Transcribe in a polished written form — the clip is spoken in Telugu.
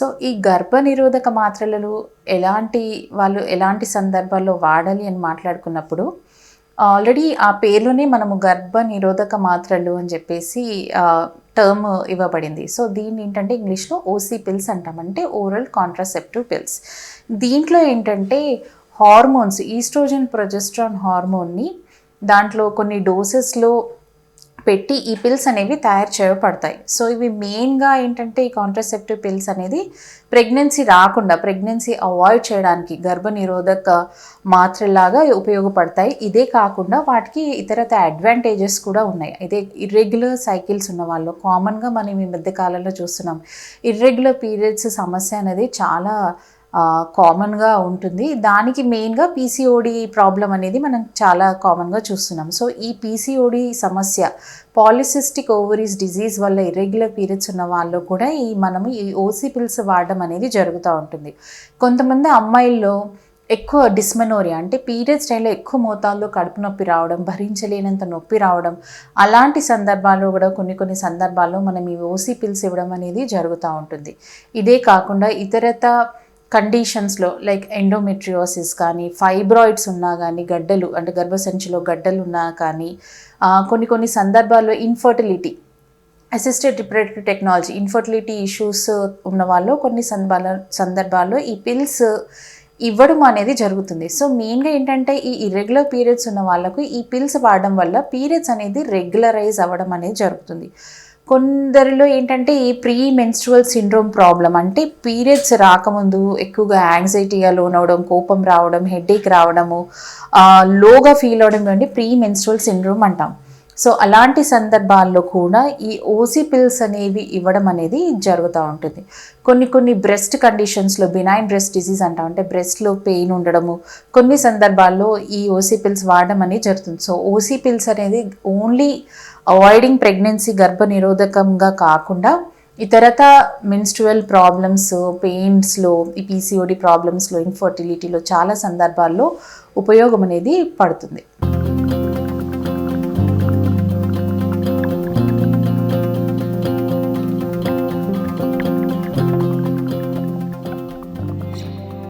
సో ఈ గర్భనిరోధక మాత్రలు ఎలాంటి సందర్భాల్లో వాడాలి అని మాట్లాడుకున్నప్పుడు ఆల్రెడీ ఆ పేరులోనే మనము గర్భనిరోధక మాత్రలు అని చెప్పేసి టర్మ్ ఇవ్వబడింది. సో దీన్ని ఏంటంటే ఇంగ్లీష్లో ఓసీ పిల్స్ అంటాం, అంటే ఓరల్ కాంట్రాసెప్టివ్ పిల్స్. దీంట్లో ఏంటంటే హార్మోన్స్, ఈస్ట్రోజన్ ప్రొజెస్ట్రాన్ హార్మోన్ని దాంట్లో కొన్ని డోసెస్లో పెట్టి ఈ పిల్స్ అనేవి తయారు చేయబడతాయి. సో ఇవి మెయిన్గా ఏంటంటే ఈ కాంట్రాసెప్టివ్ పిల్స్ అనేది ప్రెగ్నెన్సీ అవాయిడ్ చేయడానికి గర్భనిరోధక మాత్రలాగా ఉపయోగపడతాయి. ఇదే కాకుండా వాటికి ఇతరత అడ్వాంటేజెస్ కూడా ఉన్నాయి. ఇదే ఇర్రెగ్యులర్ సైకిల్స్ ఉన్న వాళ్ళు, కామన్గా మనం ఈ మధ్య కాలంలో చూస్తున్నాం ఇర్రెగ్యులర్ పీరియడ్స్ సమస్య అనేది చాలా కామన్గా ఉంటుంది. దానికి మెయిన్గా పీసీఓడి ప్రాబ్లం అనేది మనం చాలా కామన్గా చూస్తున్నాం. సో ఈ పీసీఓడి సమస్య, పాలిసిస్టిక్ ఓవరీస్ డిజీజ్ వల్ల ఇర్రెగ్యులర్ పీరియడ్స్ ఉన్న వాళ్ళు కూడా మనము ఈ ఓసీ పిల్స్ వాడడం అనేది జరుగుతూ ఉంటుంది. కొంతమంది అమ్మాయిల్లో ఎక్కువ డిస్మెనోరియా, అంటే పీరియడ్స్ టైంలో ఎక్కువ మోతాదులో కడుపు నొప్పి రావడం, భరించలేనంత నొప్పి రావడం, అలాంటి సందర్భాల్లో కూడా కొన్ని సందర్భాల్లో మనం ఈ ఓసీ పిల్స్ ఇవ్వడం అనేది జరుగుతూ ఉంటుంది. ఇదే కాకుండా ఇతరత కండిషన్స్లో లైక్ ఎండోమెట్రియోసిస్ కానీ, ఫైబ్రాయిడ్స్ ఉన్నా కానీ, గడ్డలు అంటే గర్భసంచిలో గడ్డలు ఉన్నా కానీ, కొన్ని సందర్భాల్లో infertility, assisted reproductive technology, infertility issues ఉన్న వాళ్ళు కొన్ని సందర్భాల్లో ఈ పిల్స్ ఇవ్వడం అనేది జరుగుతుంది. సో మెయిన్గా ఏంటంటే ఈ ఇర్రెగ్యులర్ పీరియడ్స్ ఉన్న వాళ్ళకు ఈ పిల్స్ వాడడం వల్ల పీరియడ్స్ అనేది రెగ్యులరైజ్ అవ్వడం అనేది జరుగుతుంది. కొందరిలో ఏంటంటే ఈ ప్రీ మెన్స్ట్రువల్ సిండ్రోమ్ ప్రాబ్లం, అంటే పీరియడ్స్ రాకముందు ఎక్కువగా యాంగ్జైటీగా లోనవడం, కోపం రావడం, హెడేక్ రావడము, లోగా ఫీల్ అవడం అంటే ప్రీ మెన్స్ట్రువల్ సిండ్రోమ్ అంటాం. సో అలాంటి సందర్భాల్లో కూడా ఈ ఓసీ పిల్స్ అనేవి ఇవ్వడం అనేది జరుగుతూ ఉంటుంది. కొన్ని బ్రెస్ట్ కండిషన్స్లో బినైన్ బ్రెస్ట్ డిజీజ్ అంటాం, అంటే బ్రెస్ట్లో పెయిన్ ఉండడము, కొన్ని సందర్భాల్లో ఈ ఓసీ పిల్స్ వాడడం అనేది జరుగుతుంది. సో ఓసీ పిల్స్ అనేది ఓన్లీ అవాయిడింగ్ ప్రెగ్నెన్సీ, గర్భనిరోధకంగా కాకుండా ఇతరత మెన్స్ట్రువల్ ప్రాబ్లమ్స్, పెయిన్స్లో, ఈ పీసీఓడి ప్రాబ్లమ్స్లో, ఇన్ఫర్టిలిటీలో చాలా సందర్భాల్లో ఉపయోగం అనేది పడుతుంది.